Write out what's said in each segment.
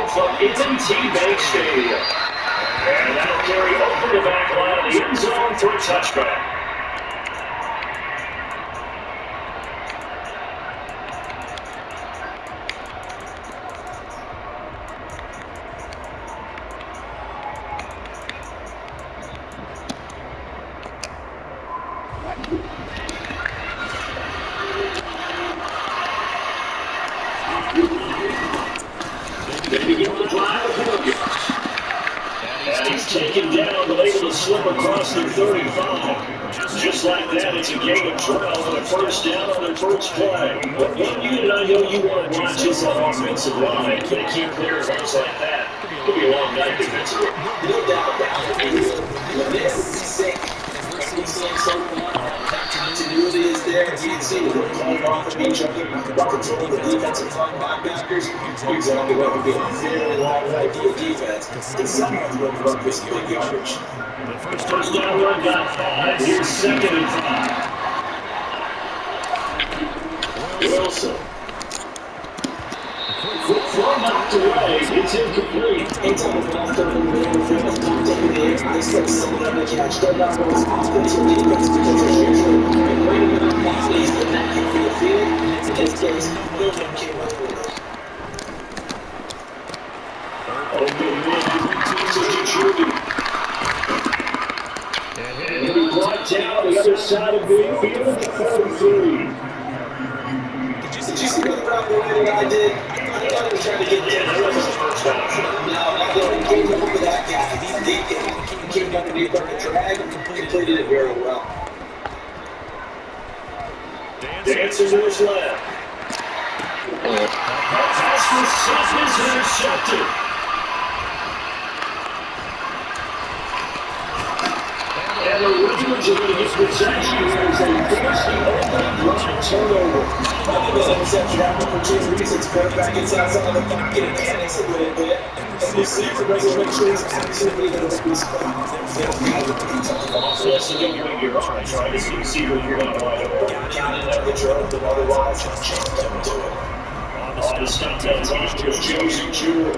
from M&T Bank Stadium. And that'll carry over the back line of the end zone for a touchback. They begin the drive with and he's taken down, but able to slip across the 35. Just like that, it's a gain of 12 and a first down on their first play. But one unit I know you want to watch is that offensive line. They can't clear runs like that. Could be a long night defensively. No doubt about it. This is sick. He's saying something continuity is there. You can see they're playing off of each other. While controlling the defensive line linebackers. Exactly what would be a very long idea defense. And somehow going to run this big yardage. First down run got 5. Here's 2nd and 5. Wilson. Quick throw knocked away. It's incomplete. Anytime the ball comes in the middle of the field, not taking the air, I expect some of them to catch their back on offense or defense because they're usually greater than our bodies, but that can be a field. In this case, no one came up with it. And he'll be brought down on the other side of the field at 33. Did you see what route that I did? I thought he was trying to get there. That was his first down. No, he came over that guy. He came underneath on the drag and completed it very well. Dancing to his left. That pass was set is intercepted. And the Ravens are going to get possession as they force the opening drive turnover. I think this interception happened for 2 reasons. Quarterback gets outside of the pocket and panics a little bit. And the receiver doesn't make sure he's absolutely going to be spot. Yes, you don't wing your arms, right? As you see when you're not wide open. Counting up the drone, but otherwise, just don't do it. On the stop that time was Josie Jewell.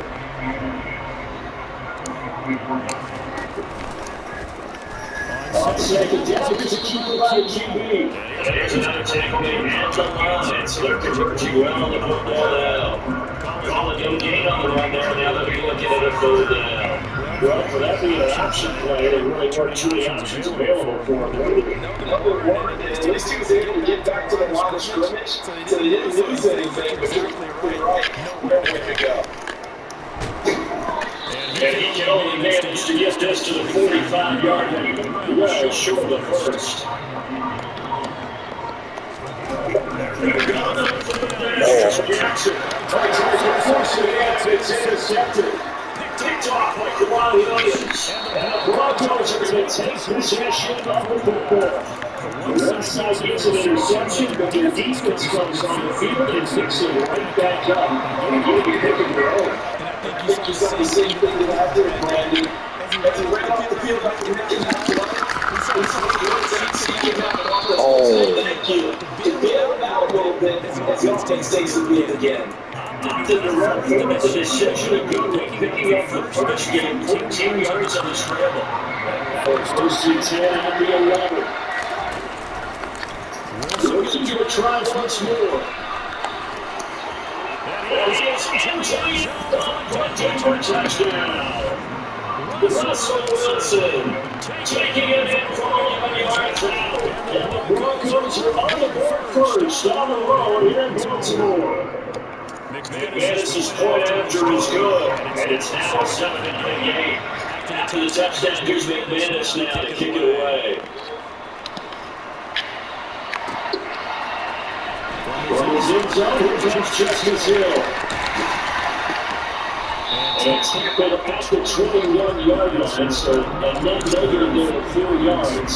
On 2nd down, there's a keeper by the QB. And there's another tackle made at the line. So they're converging well on the football now. Calling no gain on the run there. Now they'll be looking at a 3rd down. Well, for that being an option play, they really weren't 2 options available for him. Number one, at least he was able to get back to the line of scrimmage, so they didn't lose anything, but you're right, nowhere to go. And he can only manage to get this to the 45-yard line. Well, short of the first. Jackson. It's intercepted. Picked off by Kawhi Williams. And the Broncos are going to take possession of the football. The one side gets an interception, but their defense comes on the field and picks it right back up. And you'll be picking your own. I think you saw the same thing that I did, Brandon. As he ran off the field like the Rick and half thank you. To bail him out a little bit as the offense takes the lead again. Opted to run for the decision to go with picking up the first game, 14 yards on the scramble. First and 10 on the 11. Looking to a try once more. And it's into the Denver touchdown. Russell Wilson taking it in from 11 yards out. And the Broncos are on the board first on the road here in Baltimore. McManus's point after is good, and it's now a 7-0 game. After the touchdown, here's McManus now to kick it away. From his end zone, here comes Justice Hill. And it's tackled at the 21-yard line, so a net negative there of 4 yards.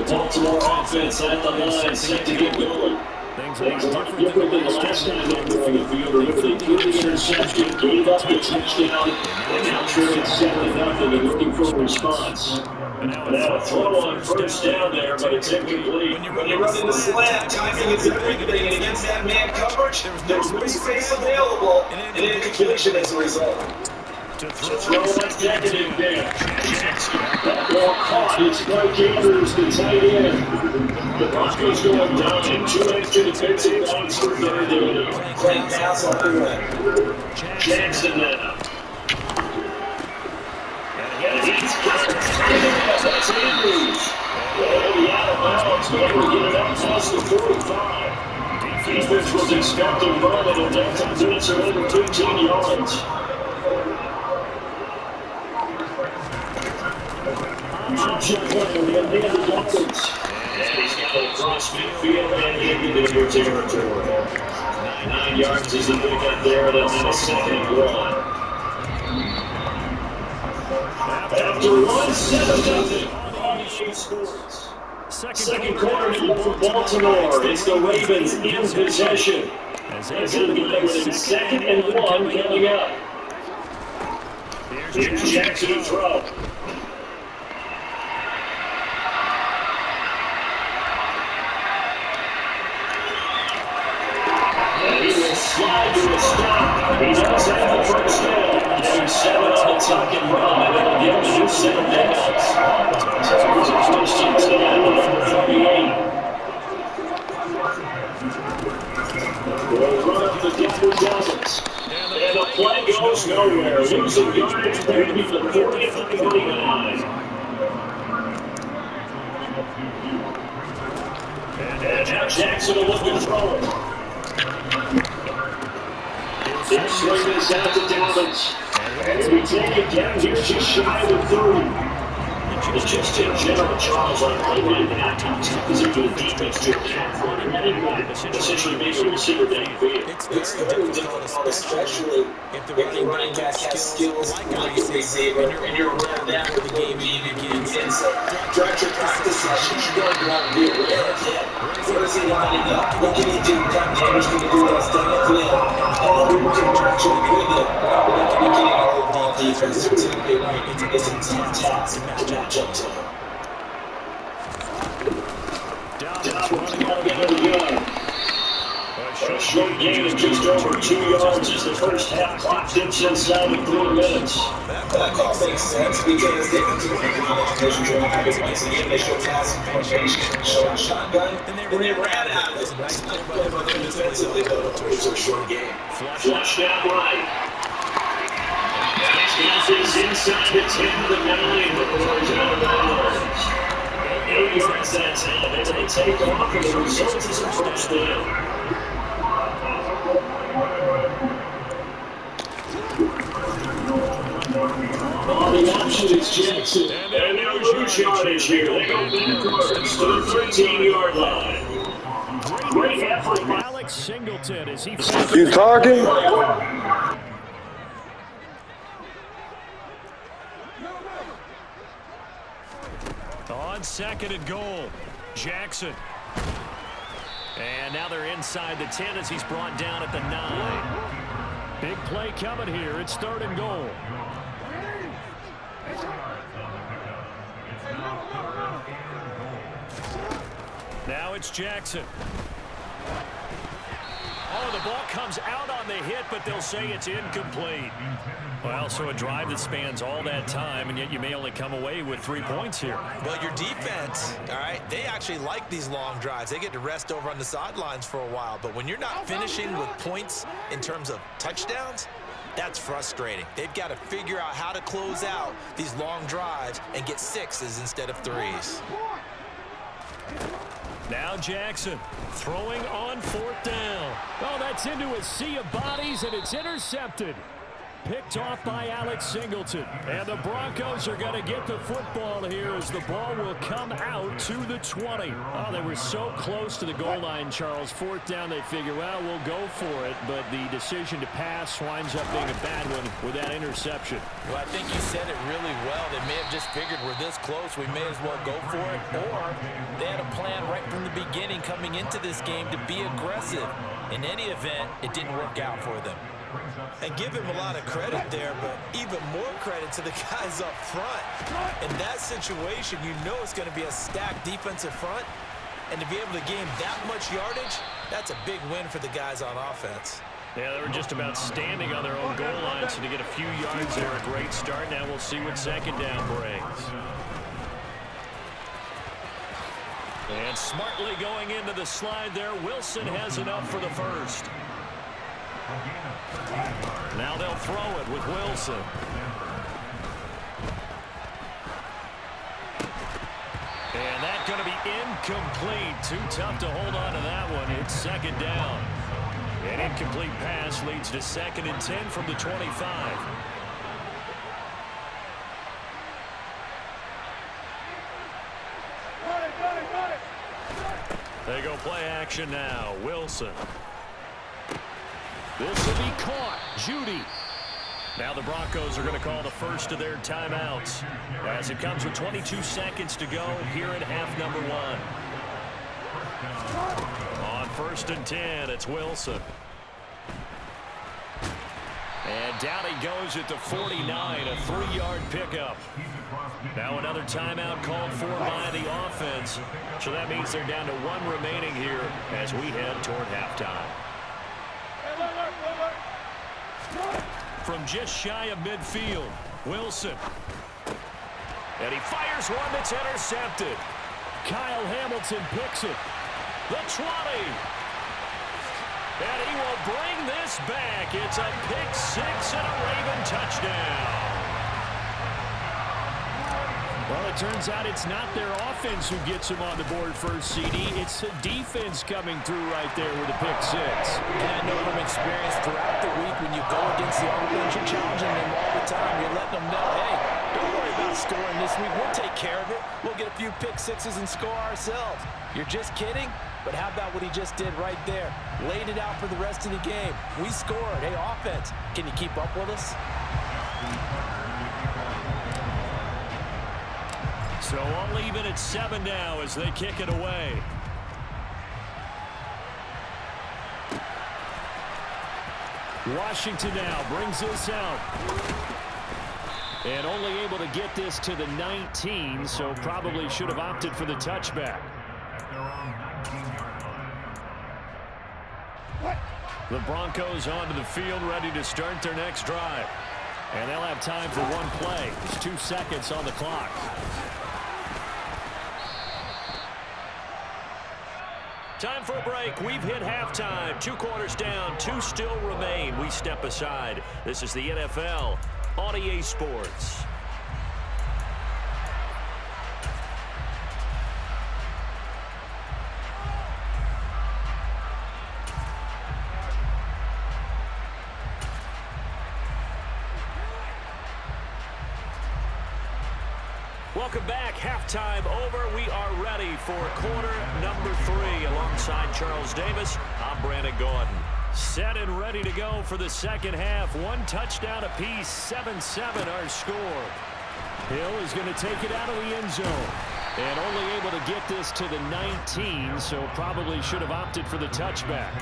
Baltimore offense at the line, set to get going. Things a lot different than the last time they were on the field. Remember, they threw the interception, gave up the touchdown, and now trailing 7-0 and looking for a response. And now a throw on first down there, but it's incomplete. When you're running the slant, timing is everything. And against that man coverage, there's no space available. And incompletion as a result. To throw on second and 10. That ball caught. It's Mike Andrews, the tight end. The Broncos going down in 2 extra defensive backs for third down. Playing pass off the way. Jackson now. And he's got it. That's Andrews. He'll be out of bounds, but able to get it out past the 45. Defense was expecting run, and that defense are over 15 yards. Option play with the Dolphins. And he's got it across midfield and into their territory. 9 yards is the pickup there, and then a second and 1. After 1-7-0 on EA Sports. Second quarter for Baltimore. It's the Ravens in possession. As it'll be within 2nd and 1 coming up. Here's Jackson to throw. Slide to a stop. He does have the first down. He's 7 on the tuck and run, and it'll give him a new 7 downs. So here's a question to number 38. We'll run up the Denver Dolphins. And the play goes nowhere. Losing yardage, maybe the 40th and 49. And now Jackson will look to throw it. They'll swing this out to Dolphins. And we take it down here just shy of the 30. It's just in general, Charles, on play like that, how tough is it for the defense to account for it? Essentially make a receiver downfield. It's very difficult, especially if the running back has skills like a receiver, and you're aware of that with the game even begins. So, throughout your practice sessions, you're going to want to be aware of him. Where is he lining up? What can he do? What damage can he do that's done it clear? All we can actually do with it. We're not going to be getting our old defense to take it. It's a tough task to match up to him. Dolphins going to get it again. A short gain of just over 2 yards as the first half clock dips inside of 3 minutes. That call makes sense because they can do anything on this drive. Once again, they show passing formation, show shotgun, and they ran out of it. Nice play by them defensively, though, to a short game. Flush down right. Snap is inside the 10 to the 9 before he's out of bounds. 8 yards that time, and they take off, and the result is a first down. On the option is Jackson, and they'll lose yardage here. They go backwards to the 13-yard line. Great effort by Alex Singleton as he... You talking? On 2nd and goal, Jackson. And now they're inside the 10 as he's brought down at the 9. Big play coming here. It's 3rd and goal. Now it's Jackson. Oh, the ball comes out on the hit, but they'll say it's incomplete. Well, so a drive that spans all that time, and yet you may only come away with 3 points here. Well, your defense, all right, they actually like these long drives. They get to rest over on the sidelines for a while. But when you're not finishing with points in terms of touchdowns, that's frustrating. They've got to figure out how to close out these long drives and get 6s instead of 3s. Now Jackson throwing on 4th down. Oh, that's into a sea of bodies, and it's intercepted. Picked off by Alex Singleton. And the Broncos are going to get the football here as the ball will come out to the 20. Oh, they were so close to the goal line, Charles. 4th down, they figure, well, we'll go for it. But the decision to pass winds up being a bad one with that interception. Well, I think you said it really well. They may have just figured we're this close, we may as well go for it. Or they had a plan right from the beginning coming into this game to be aggressive. In any event, it didn't work out for them. And give him a lot of credit there, but even more credit to the guys up front. In that situation, you know it's going to be a stacked defensive front. And to be able to gain that much yardage, that's a big win for the guys on offense. Yeah, they were just about standing on their own goal line, so to get a few yards there, a great start. Now we'll see what second down brings. And smartly going into the slide there, Wilson has enough for the first. Now they'll throw it with Wilson. And that's going to be incomplete. Too tough to hold on to that one. It's second down. An incomplete pass leads to 2nd and 10 from the 25. They go play action now. Wilson. This will be caught. Judy. Now the Broncos are going to call the first of their timeouts as it comes with 22 seconds to go here at half number 1. On 1st and 10, it's Wilson. And down he goes at the 49, a 3-yard pickup. Now another timeout called for by the offense. So that means they're down to 1 remaining here as we head toward halftime. From just shy of midfield, Wilson. And he fires one that's intercepted. Kyle Hamilton picks it. The 20. And he will bring this back. It's a pick 6 and a Raven touchdown. Well, it turns out it's not their offense who gets him on the board first, CD. It's the defense coming through right there with a pick 6. And I know from experience throughout the week when you go against the offense, you're challenging them all the time. You're letting them know, hey, don't worry about scoring this week. We'll take care of it. We'll get a few pick 6s and score ourselves. You're just kidding? But how about what he just did right there? Laid it out for the rest of the game. We scored. Hey, offense, can you keep up with us? So all even at 7 now as they kick it away. Washington now brings this out. And only able to get this to the 19, so probably should have opted for the touchback. The Broncos onto the field, ready to start their next drive. And they'll have time for one play. There's 2 seconds on the clock. Time for a break. We've hit halftime. 2 quarters down. 2 still remain. We step aside. This is the NFL on EA Sports. Welcome back. Halftime over. We are ready for quarter number 3. Alongside Charles Davis, I'm Brandon Gordon. Set and ready to go for the second half. 1 touchdown apiece. 7-7 our score. Hill is going to take it out of the end zone. And only able to get this to the 19, so probably should have opted for the touchback.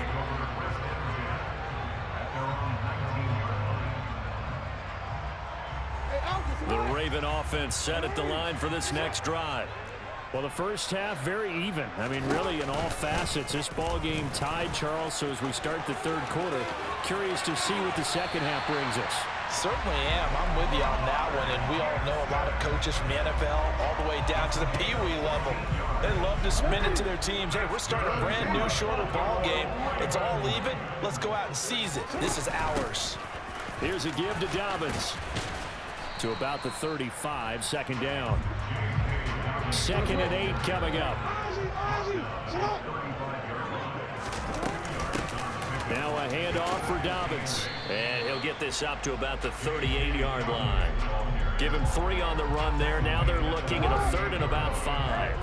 The Raven offense set at the line for this next drive. Well, the first half, very even. I mean, really, in all facets, this ball game tied, Charles. So as we start the third quarter, curious to see what the second half brings us. Certainly am. I'm with you on that one. And we all know a lot of coaches from the NFL all the way down to the Pee-wee level. They love to spin it to their teams. Hey, we're starting a brand new, shorter ball game. It's all even. Let's go out and seize it. This is ours. Here's a give to Dobbins. To about the 35, second down. 2nd and 8 coming up. Now a handoff for Dobbins. And he'll get this up to about the 38-yard line. Give him 3 on the run there. Now they're looking at a 3rd and about 5.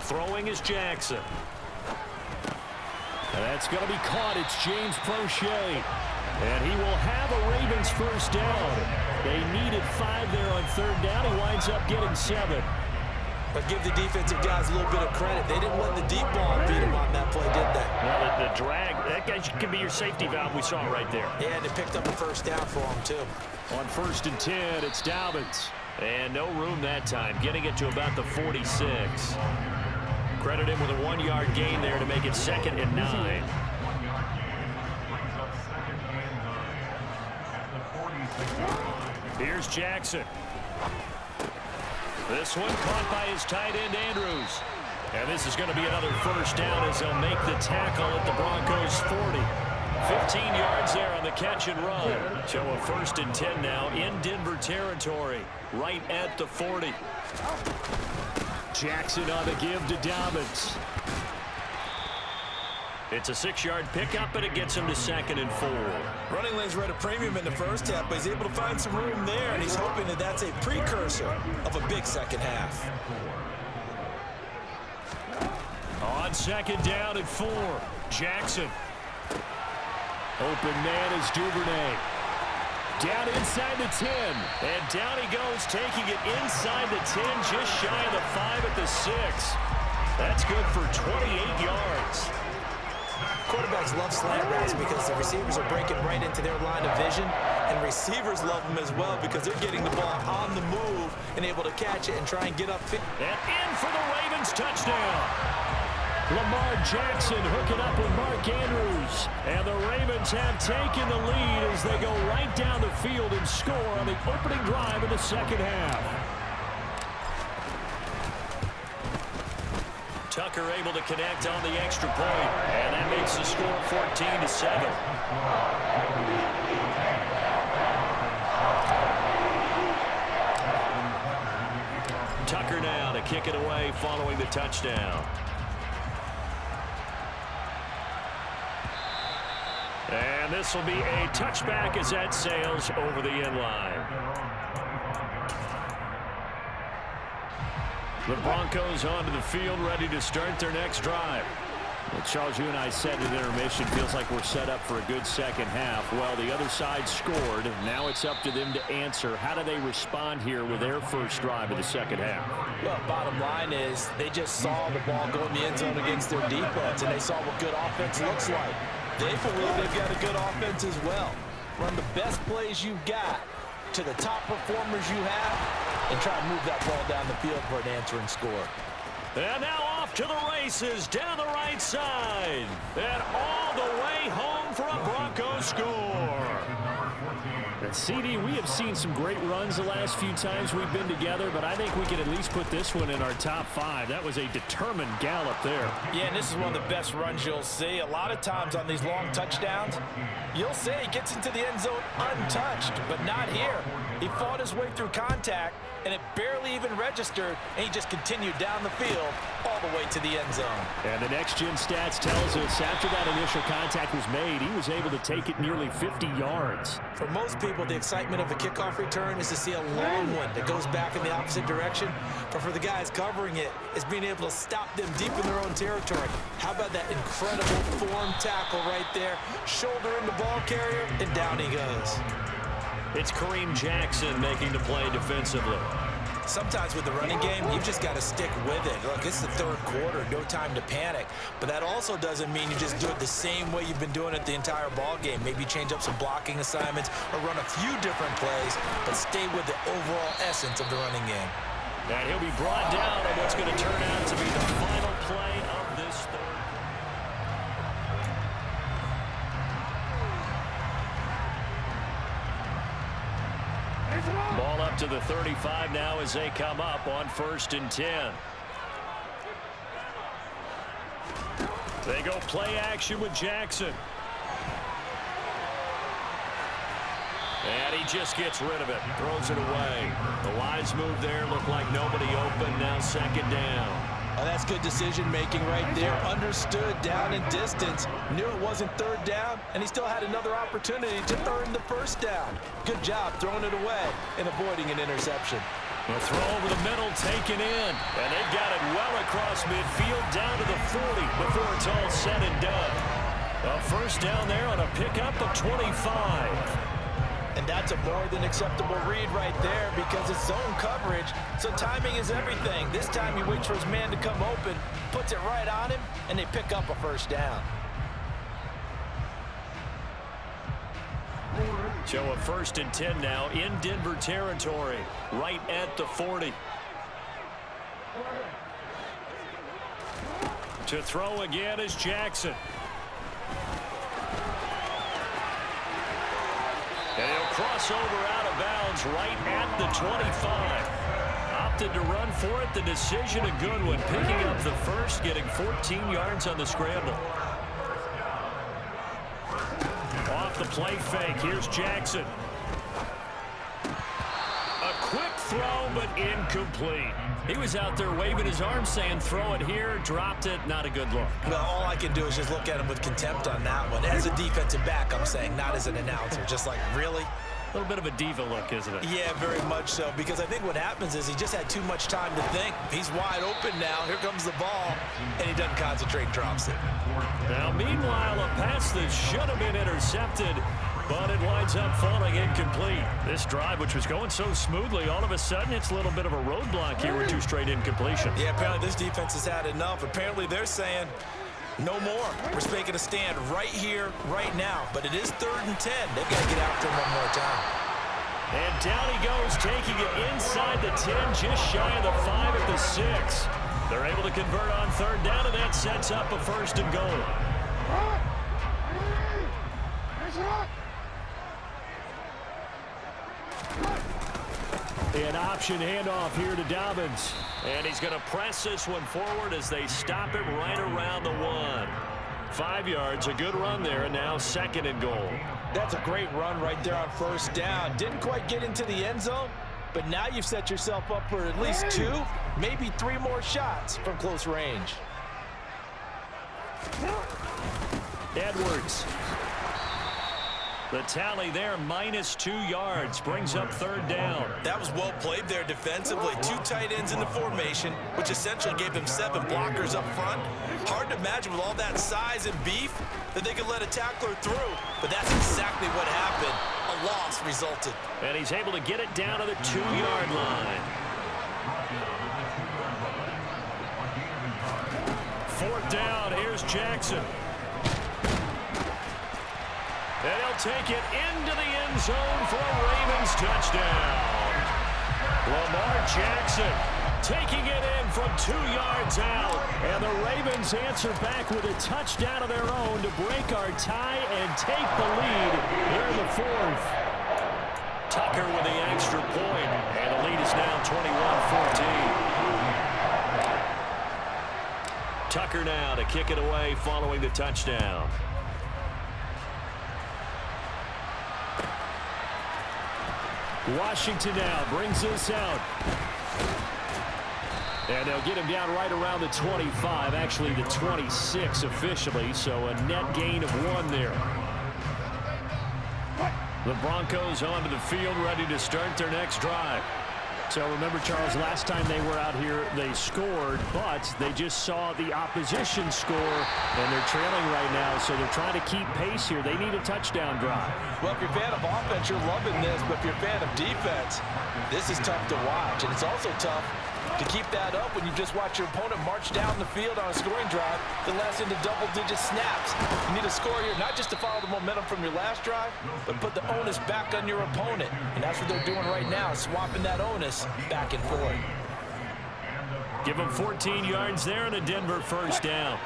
Throwing is Jackson. And that's going to be caught. It's James Prochet. And he will have a Ravens first down. They needed 5 there on 3rd down. He winds up getting 7. But give the defensive guys a little bit of credit. They didn't let the deep ball beat them on that play, did they? Well, the drag, that guy can be your safety valve. We saw it right there. Yeah, and they picked up a first down for him, too. On 1st and 10, it's Dobbins. And no room that time, getting it to about the 46. Credit him with a 1-yard gain there to make it 2nd and 9. Here's Jackson. This one caught by his tight end, Andrews. And this is going to be another first down as they'll make the tackle at the Broncos' 40. 15 yards there on the catch and run. So a 1st and 10 now in Denver territory, right at the 40. Jackson on the give to Dobbins. It's a 6-yard pickup, and it gets him to 2nd and 4. Running lanes were at a premium in the first half, but he's able to find some room there, and he's hoping that that's a precursor of a big second half. On 2nd down and 4, Jackson. Open man is Duvernay. Down inside the 10, and down he goes, taking it inside the 10, just shy of the 5 at the 6. That's good for 28 yards. Quarterbacks love slant routes because the receivers are breaking right into their line of vision, and receivers love them as well because they're getting the ball on the move and able to catch it and try and get up. And in for the Ravens touchdown. Lamar Jackson hooking up with Mark Andrews. And the Ravens have taken the lead as they go right down the field and score on the opening drive of the second half. Tucker able to connect on the extra point, and that makes the score 14-7. Tucker now to kick it away following the touchdown. And this will be a touchback as that sails over the end line. The Broncos onto the field, ready to start their next drive. Well, Charles, you and I said at intermission, feels like we're set up for a good second half. Well, the other side scored. Now it's up to them to answer. How do they respond here with their first drive of the second half? Well, bottom line is they just saw the ball go in the end zone against their defense, and they saw what good offense looks like. They believe they've got a good offense as well. Run the best plays you've got to the top performers you have and try to move that ball down the field for an answering score. And now off to the races down the right side. And all the way home for a Broncos score. And CD, we have seen some great runs the last few times we've been together, but I think we can at least put this one in our top 5. That was a determined gallop there. Yeah, and this is one of the best runs you'll see. A lot of times on these long touchdowns, you'll see he gets into the end zone untouched, but not here. He fought his way through contact, and it barely even registered, and he just continued down the field all the way to the end zone. And the next-gen stats tells us after that initial contact was made, he was able to take it nearly 50 yards. For most people, the excitement of a kickoff return is to see a long one that goes back in the opposite direction. But for the guys covering it, it's being able to stop them deep in their own territory. How about that incredible form tackle right there? Shoulder in the ball carrier, and down he goes. It's Kareem Jackson making the play defensively. Sometimes with the running game, you've just got to stick with it. Look, it's the third quarter, no time to panic. But that also doesn't mean you just do it the same way you've been doing it the entire ball game. Maybe change up some blocking assignments or run a few different plays, but stay with the overall essence of the running game. And he'll be brought down on what's going to turn out to be the final play of this third. Ball up to the 35 now as they come up on 1st and 10. They go play action with Jackson. And he just gets rid of it, throws it away. The wise move there, looked like nobody open, now 2nd down. Oh, that's good decision-making right there. Understood down and distance. Knew it wasn't 3rd down, and he still had another opportunity to earn the 1st down. Good job throwing it away and avoiding an interception. The throw over the middle taken in, and they've got it well across midfield down to the 40 before it's all said and done. A 1st down there on a pickup of 25. And that's a more than acceptable read right there because it's zone coverage, so timing is everything. This time he waits for his man to come open, puts it right on him, and they pick up a first down. So a 1st and 10 now in Denver territory, right at the 40. To throw again is Jackson. And he'll cross over out of bounds right at the 25. Opted to run for it. The decision a good one. Picking up the first, getting 14 yards on the scramble. Off the play fake. Here's Jackson. A quick throw, but incomplete. He was out there waving his arms saying, throw it here, dropped it, not a good look. Well, all I can do is just look at him with contempt on that one. As a defensive back, I'm saying, not as an announcer. Just like, really? A little bit of a diva look, isn't it? Yeah, very much so, because I think what happens is he just had too much time to think. He's wide open now. Here comes the ball, and he doesn't concentrate and drops it. Now, meanwhile, a pass that should have been intercepted, but it winds up falling incomplete. This drive, which was going so smoothly, all of a sudden it's a little bit of a roadblock here with 2 straight incompletions. Yeah, apparently this defense has had enough. Apparently they're saying, no more. We're making a stand right here, right now. But it is 3rd and 10. They've got to get after him one more time. And down he goes, taking it inside the 10, just shy of the 5 at the 6. They're able to convert on 3rd down, and that sets up a 1st and goal. An option handoff here to Dobbins. And he's going to press this one forward as they stop it right around the 1. 5 yards, a good run there, and now 2nd and goal. That's a great run right there on 1st down. Didn't quite get into the end zone, but now you've set yourself up for at least 2, maybe 3 more shots from close range. Edwards. The tally there, -2 yards, brings up 3rd down. That was well played there defensively. 2 tight ends in the formation, which essentially gave them 7 blockers up front. Hard to imagine with all that size and beef that they could let a tackler through, but that's exactly what happened. A loss resulted. And he's able to get it down to the 2-yard line. 4th down, here's Jackson. And he'll take it into the end zone for a Ravens touchdown. Lamar Jackson taking it in from 2 yards out. And the Ravens answer back with a touchdown of their own to break our tie and take the lead here in the 4th. Tucker with the extra point, and the lead is now 21-14. Tucker now to kick it away following the touchdown. Washington now brings this out. And they'll get him down right around the 25, actually the 26 officially, so a net gain of 1 there. The Broncos onto the field, ready to start their next drive. So remember, Charles, last time they were out here, they scored, but they just saw the opposition score, and they're trailing right now, so they're trying to keep pace here. They need a touchdown drive. Well, if you're a fan of offense, you're loving this, but if you're a fan of defense, this is tough to watch, and it's also tough to keep that up when you just watch your opponent march down the field on a scoring drive that lasts into double-digit snaps. You need a score here, not just to follow the momentum from your last drive, but put the onus back on your opponent. And that's what they're doing right now, swapping that onus back and forth. Give them 14 yards there and a Denver 1st down.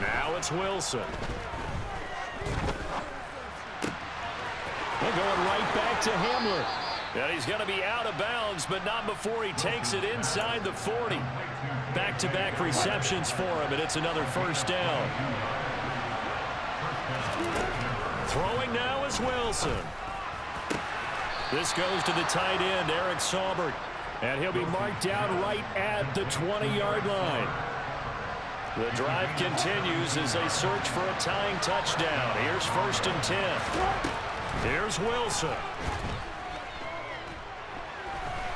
Now it's Wilson. They're going right back to Hamler. And he's going to be out of bounds, but not before he takes it inside the 40. Back-to-back receptions for him, and it's another 1st down. Throwing now is Wilson. This goes to the tight end, Eric Saubert. And he'll be marked down right at the 20-yard line. The drive continues as they search for a tying touchdown. Here's 1st and 10. Here's Wilson.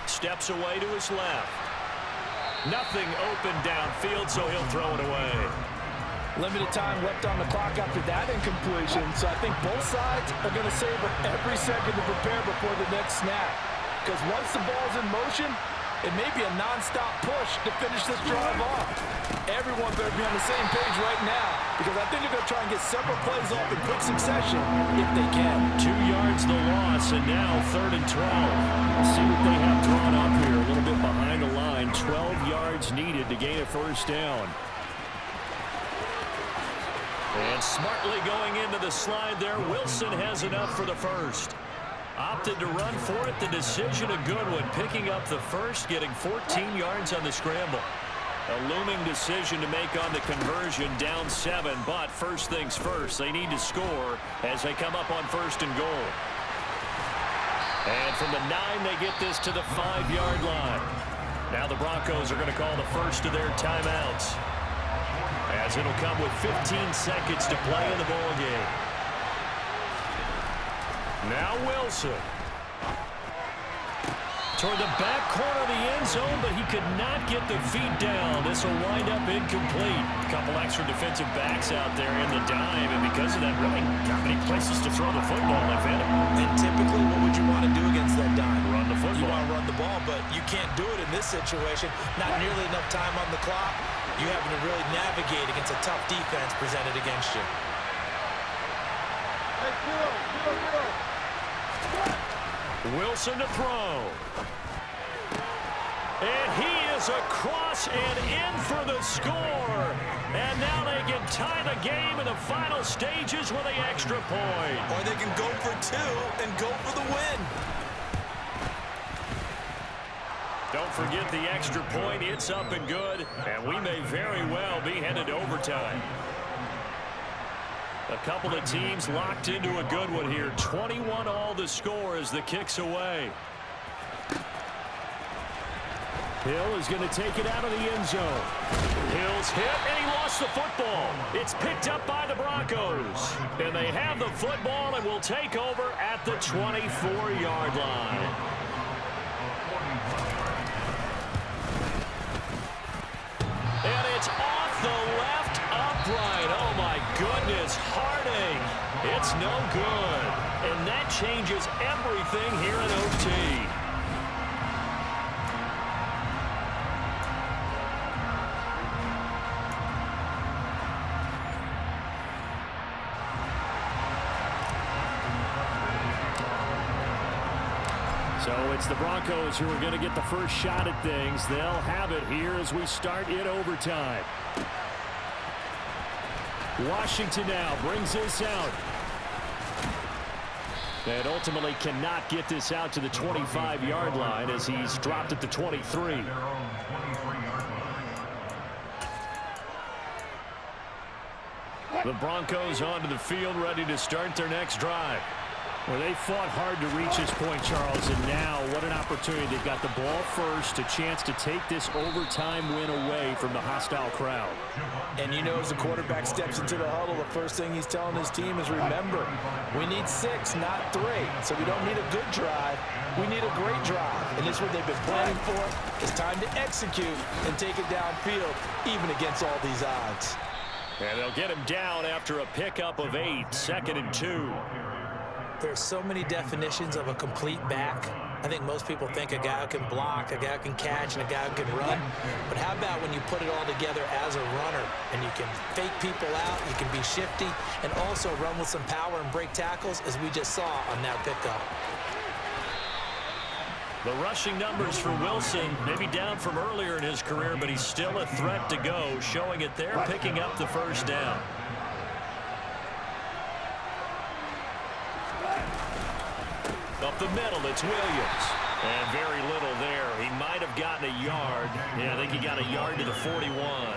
Steps away to his left. Nothing open downfield, so he'll throw it away. Limited time left on the clock after that incompletion, so I think both sides are going to savor every second to prepare before the next snap. Because once the ball's in motion, it may be a non-stop push to finish this drive off. Everyone better be on the same page right now, because I think they're going to try and get several plays off in quick succession if they can. 2 yards the loss, and now 3rd and 12. Let's see what they have drawn up here. A little bit behind the line. 12 yards needed to gain a first down. And smartly going into the slide there, Wilson has enough for the first. Opted to run for it. The decision a good one. Picking up the first, getting 14 yards on the scramble. A looming decision to make on the conversion, down 7. But first things first, they need to score as they come up on 1st and goal. And from the 9, they get this to the 5-yard line. Now the Broncos are going to call the first of their timeouts, as it'll come with 15 seconds to play in the ball game. Now Wilson. Toward the back corner of the end zone, but he could not get the feet down. This will wind up incomplete. A couple extra defensive backs out there in the dime, and because of that, really not many places to throw the football, if any. And typically, what would you want to do against that dime? Run the football. You want to run the ball, but you can't do it in this situation. Not nearly enough time on the clock. You having to really navigate against a tough defense presented against you. Wilson to throw. And he is across and in for the score. And now they can tie the game in the final stages with the extra point. Or they can go for 2 and go for the win. Don't forget the extra point. It's up and good. And we may very well be headed to overtime. A couple of teams locked into a good one here. 21 all the score as the kick's away. Hill is going to take it out of the end zone. Hill's hit, and he lost the football. It's picked up by the Broncos. And they have the football and will take over at the 24-yard line. And it's off the left upright. Oh, my goodness. Harding. It's no good. And that changes everything here in OT. So it's the Broncos who are going to get the first shot at things. They'll have it here as we start in overtime. Washington now brings this out. And ultimately cannot get this out to the 25-yard line as he's dropped at the 23. The Broncos onto the field, ready to start their next drive. Well, they fought hard to reach this point, Charles, and now what an opportunity. They've got the ball first, a chance to take this overtime win away from the hostile crowd. And you know, as the quarterback steps into the huddle, the first thing he's telling his team is, remember, we need 6, not 3. So we don't need a good drive. We need a great drive. And this is what they've been planning for. It's time to execute and take it downfield, even against all these odds. And they'll get him down after a pickup of 8, 2nd and 2. There's so many definitions of a complete back. I think most people think a guy who can block, a guy who can catch, and a guy who can run. But how about when you put it all together as a runner, and you can fake people out, you can be shifty, and also run with some power and break tackles, as we just saw on that pickup. The rushing numbers for Wilson, maybe down from earlier in his career, but he's still a threat to go, showing it there, picking up the first down. Up the middle, it's Williams. And very little there. He might have gotten a yard. Yeah, I think he got a yard to the 41.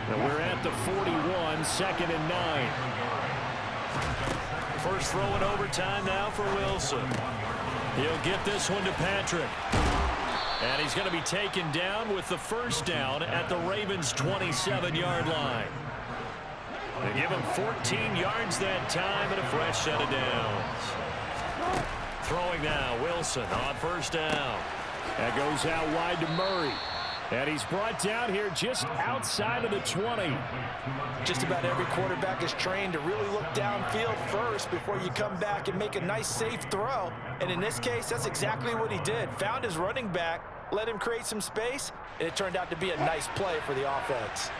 And we're at the 41, 2nd and 9. First throw in overtime now for Wilson. He'll get this one to Patrick. And he's going to be taken down with the first down at the Ravens' 27-yard line. They give him 14 yards that time and a fresh set of downs. Throwing now, Wilson on first down. That goes out wide to Murray. And he's brought down here just outside of the 20. Just about every quarterback is trained to really look downfield first before you come back and make a nice, safe throw. And in this case, that's exactly what he did. Found his running back, let him create some space, and it turned out to be a nice play for the offense.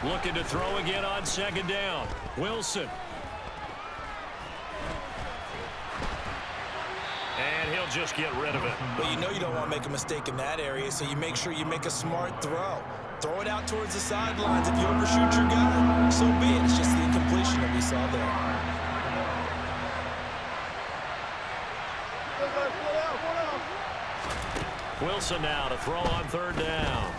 Looking to throw again on second down. Wilson. And he'll just get rid of it. Well, you know you don't want to make a mistake in that area, so you make sure you make a smart throw. Throw it out towards the sidelines. If you overshoot your guy, so be it. It's just the incompletion that we saw there. Wilson now to throw on third down.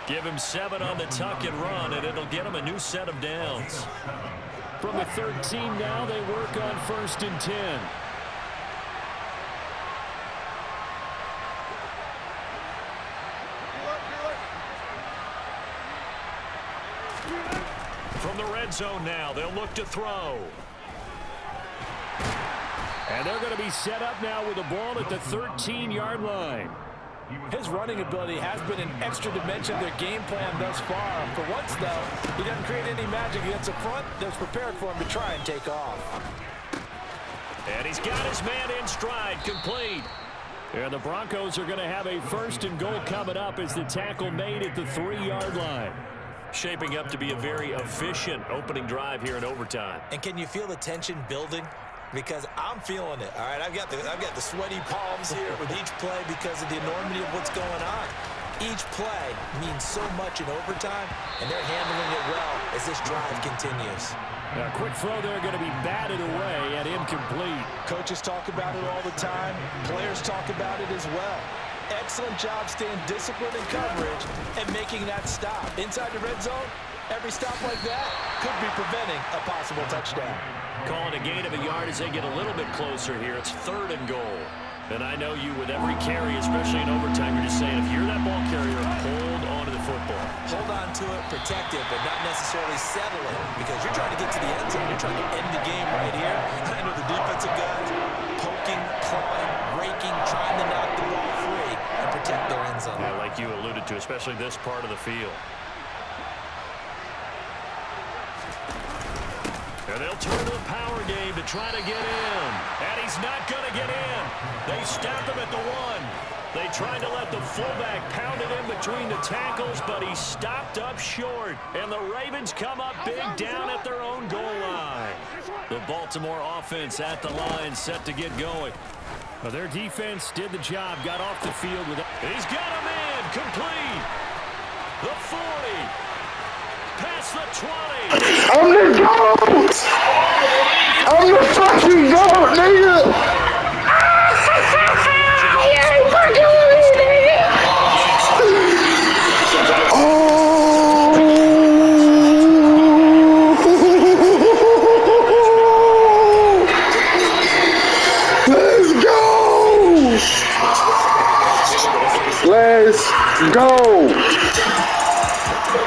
Give him 7 on the tuck and run, and it'll get him a new set of downs. From the 13 now, they work on 1st and 10. From the red zone now, they'll look to throw. And they're going to be set up now with the ball at the 13-yard line. His running ability has been an extra dimension of their game plan thus far. For once, though, he doesn't create any magic against the front that's prepared for him to try and take off. And he's got his man in stride, complete. And the Broncos are going to have a 1st and goal coming up as the tackle made at the 3-yard line. Shaping up to be a very efficient opening drive here in overtime. And can you feel the tension building? Because I'm feeling it. All right, I've got the sweaty palms here with each play because of the enormity of what's going on. Each play means so much in overtime, and they're handling it well as this drive continues. A quick throw there going to be batted away and incomplete. Coaches talk about it all the time. Players talk about it as well. Excellent job staying disciplined in coverage and making that stop. Inside the red zone, every stop like that could be preventing a possible touchdown. Calling a gain of a yard as they get a little bit closer here. It's 3rd and goal. And I know you, with every carry, especially in overtime, you're just saying, if you're that ball carrier, hold on to the football. Hold on to it, protect it, but not necessarily settle it, because you're trying to get to the end zone. You're trying to end the game right here. I know the defensive guys poking, clawing, raking, trying to knock the ball free and protect their end zone. Yeah, like you alluded to, especially this part of the field. And they'll turn to the power game to try to get in. And he's not going to get in. They stopped him at the 1. They tried to let the fullback pound it in between the tackles, but he stopped up short. And the Ravens come up big down at their own goal line. The Baltimore offense at the line, set to get going. Well, their defense did the job, got off the field with it. He's got him in, complete. The 40. Past the 20. I'm the GOAT! I'm the fucking GOAT, nigga! You ain't fucking with me, nigga! Oh! Let's go! Let's go!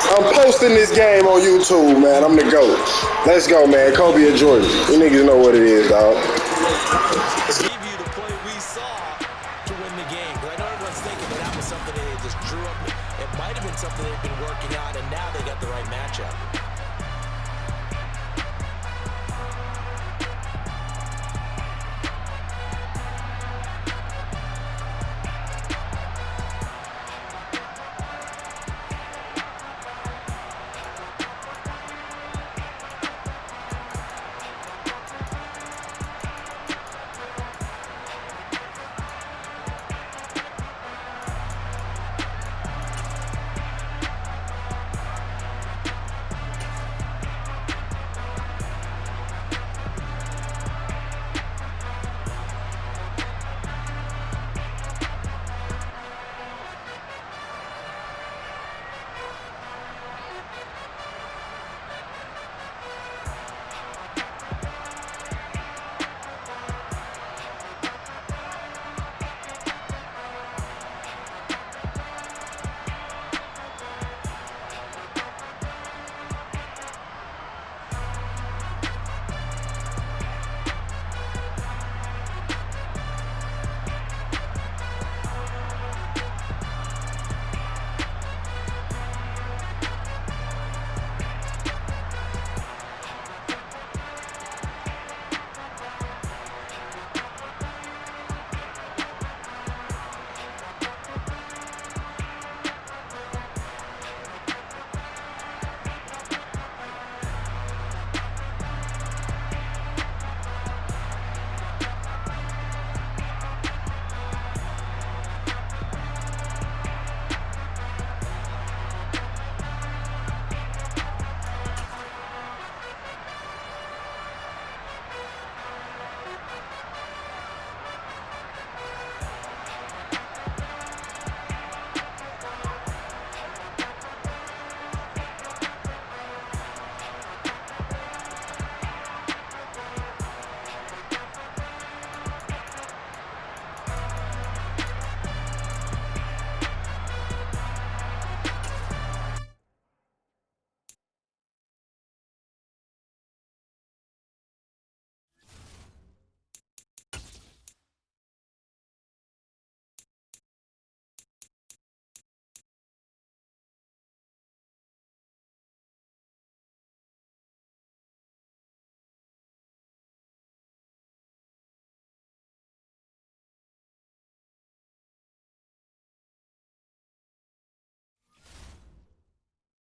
I'm posting this game on YouTube, man. I'm the GOAT. Let's go, man. Kobe and Jordan. You niggas know what it is, dog. Give you the play we saw to win the game. Because I know everyone's thinking that was something they just drew up. It might have been something they've been working on, and now they got the right matchup.